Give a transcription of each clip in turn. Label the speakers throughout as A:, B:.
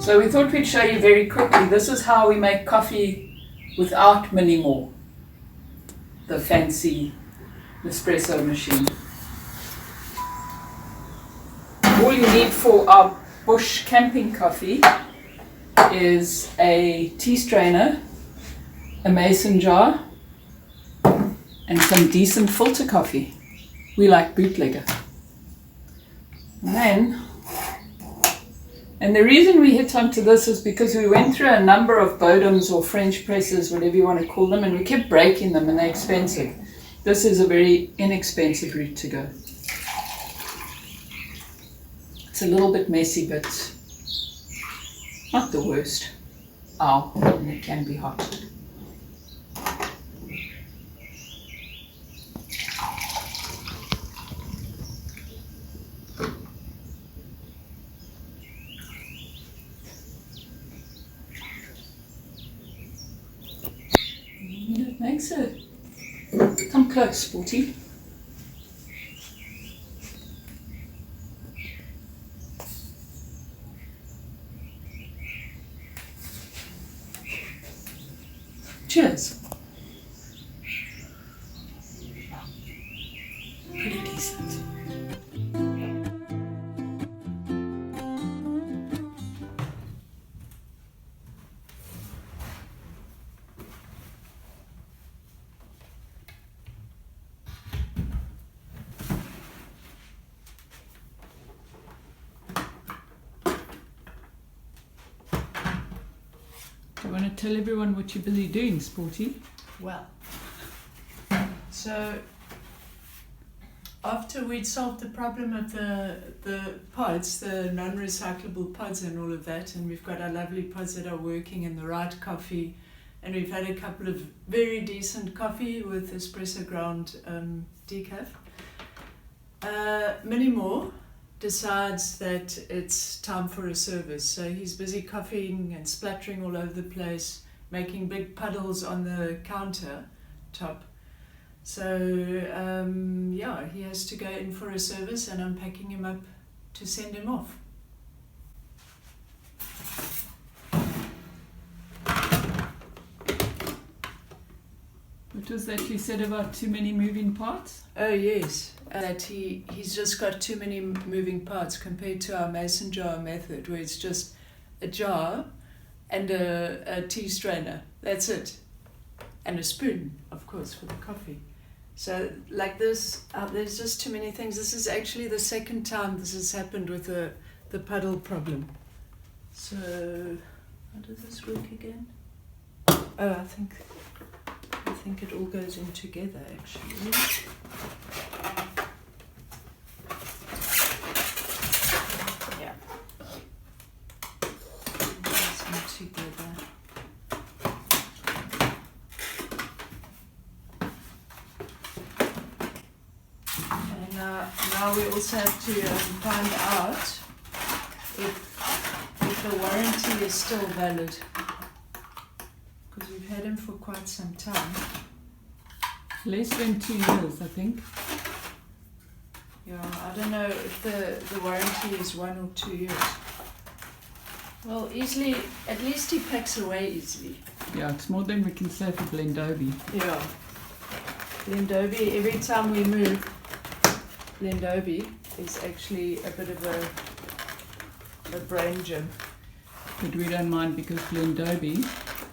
A: So we thought we'd show you very quickly. This is how we make coffee without Minimo, the fancy Nespresso machine. All you need for our bush camping coffee is a tea strainer, a mason jar, and some decent filter coffee. We like bootlegger. And the reason we hit onto this is because we went through a number of bodums or French presses, whatever you want to call them, and we kept breaking them and they're expensive. This is a very inexpensive route to go. It's a little bit messy, but not the worst. Ow, and it can be hot. It makes it. Come close, Sporty. Cheers. Pretty decent. Do you want to tell everyone what you're busy doing, Sporty?
B: Well, so after we'd solved the problem of the pods, the non-recyclable pods and all of that, and we've got our lovely pods that are working in the right coffee, and we've had a couple of very decent coffee with espresso ground decaf, Minimo decides that it's time for a service. So he's busy coughing and splattering all over the place, making big puddles on the counter top. So yeah, he has to go in for a service and I'm packing him up to send him off.
A: What was that you said about too many moving parts?
B: Oh yes, that he's just got too many moving parts compared to our mason jar method, where it's just a jar and a tea strainer. That's it. And a spoon, of course, for the coffee. So like this, there's just too many things. This is actually the second time this has happened with the puddle problem. So, how does this work again? Oh, I think it all goes in together actually. Yeah. It goes in together. And now we also have to find out if the warranty is still valid. Because we've had him for quite some time.
A: Less than 2 years, I think.
B: Yeah, I don't know if the warranty is 1 or 2 years. Well, easily, at least he packs away easily.
A: Yeah, it's more than we can say for Blendobi.
B: Yeah. Blendobi, every time we move, Blendobi is actually a bit of a brain gym.
A: But we don't mind because Blendobi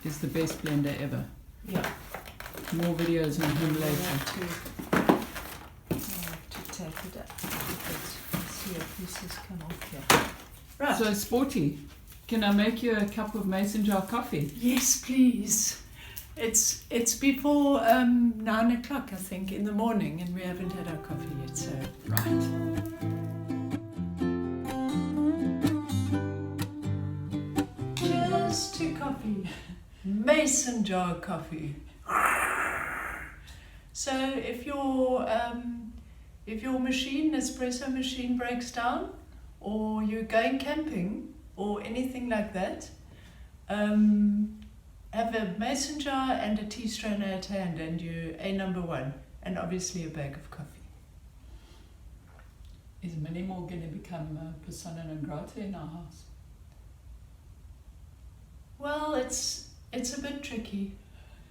A: is the best blender ever.
B: Yeah.
A: More videos on him later.
B: I have to take it up because see if pieces come off here. Right.
A: So Sporty, can I make you a cup of mason jar coffee?
B: Yes, please. It's before 9 o'clock, I think, in the morning, and we haven't had our coffee yet. So
A: Right.
B: cheers to coffee, mason jar coffee. So if your machine, espresso machine, breaks down, or you're going camping, or anything like that, have a mason jar and a tea strainer at hand, and you number one, and obviously a bag of coffee.
A: Is Minimo going to become persona non grata in our house?
B: Well, it's a bit tricky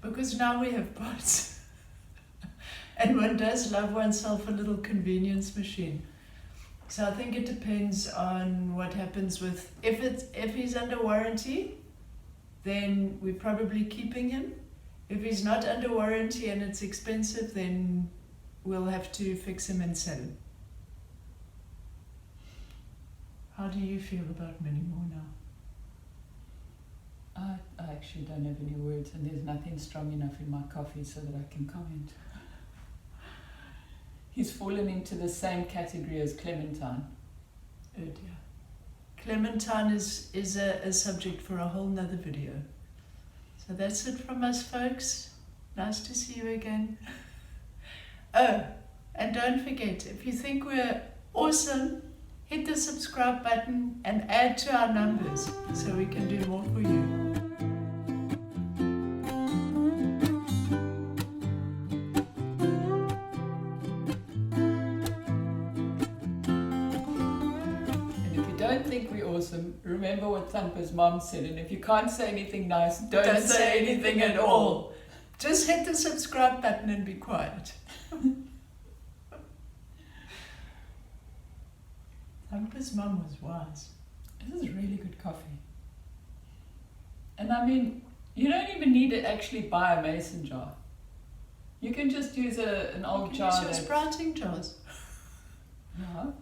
B: because now we have pots. And one does love oneself a little convenience machine. So I think it depends on what happens with, if he's under warranty, then we're probably keeping him. If he's not under warranty and it's expensive, then we'll have to fix him and sell him. How do you feel about Minimo now?
A: I actually don't have any words, and there's nothing strong enough in my coffee so that I can comment. He's fallen into the same category as Clementine.
B: Oh dear. Clementine is a subject for a whole nother video. So that's it from us, folks. Nice to see you again. Oh, and don't forget, if you think we're awesome, hit the subscribe button and add to our numbers so we can do more for you.
A: Don't think we're awesome. Remember what Thumper's mom said, and if you can't say anything nice, don't say anything at all.
B: Just hit the subscribe button and be quiet. Thumper's mom was wise.
A: This is really good coffee. And I mean, you don't even need to actually buy a mason jar. You can just use an old jar.
B: Use your sprouting jars.
A: No.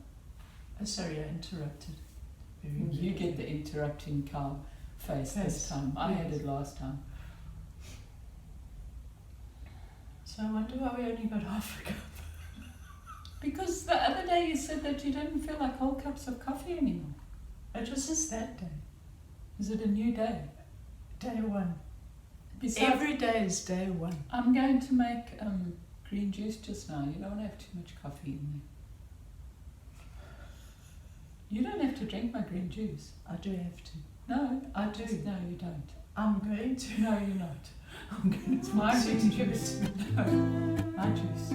B: Oh, sorry, I interrupted.
A: You get the interrupting cow face this time. I had it last time.
B: So I wonder why we only got half a cup.
A: Because the other day you said that you didn't feel like whole cups of coffee anymore.
B: It was just that day.
A: Is it a new day?
B: Day one.
A: Besides,
B: every day is day one.
A: I'm going to make green juice just now. You don't want to have too much coffee in there. You don't have to drink my green juice.
B: I do have to.
A: No,
B: I do.
A: No, you don't.
B: I'm going to.
A: No, you're not.
B: I'm going to.
A: It's my green juice. No, my juice.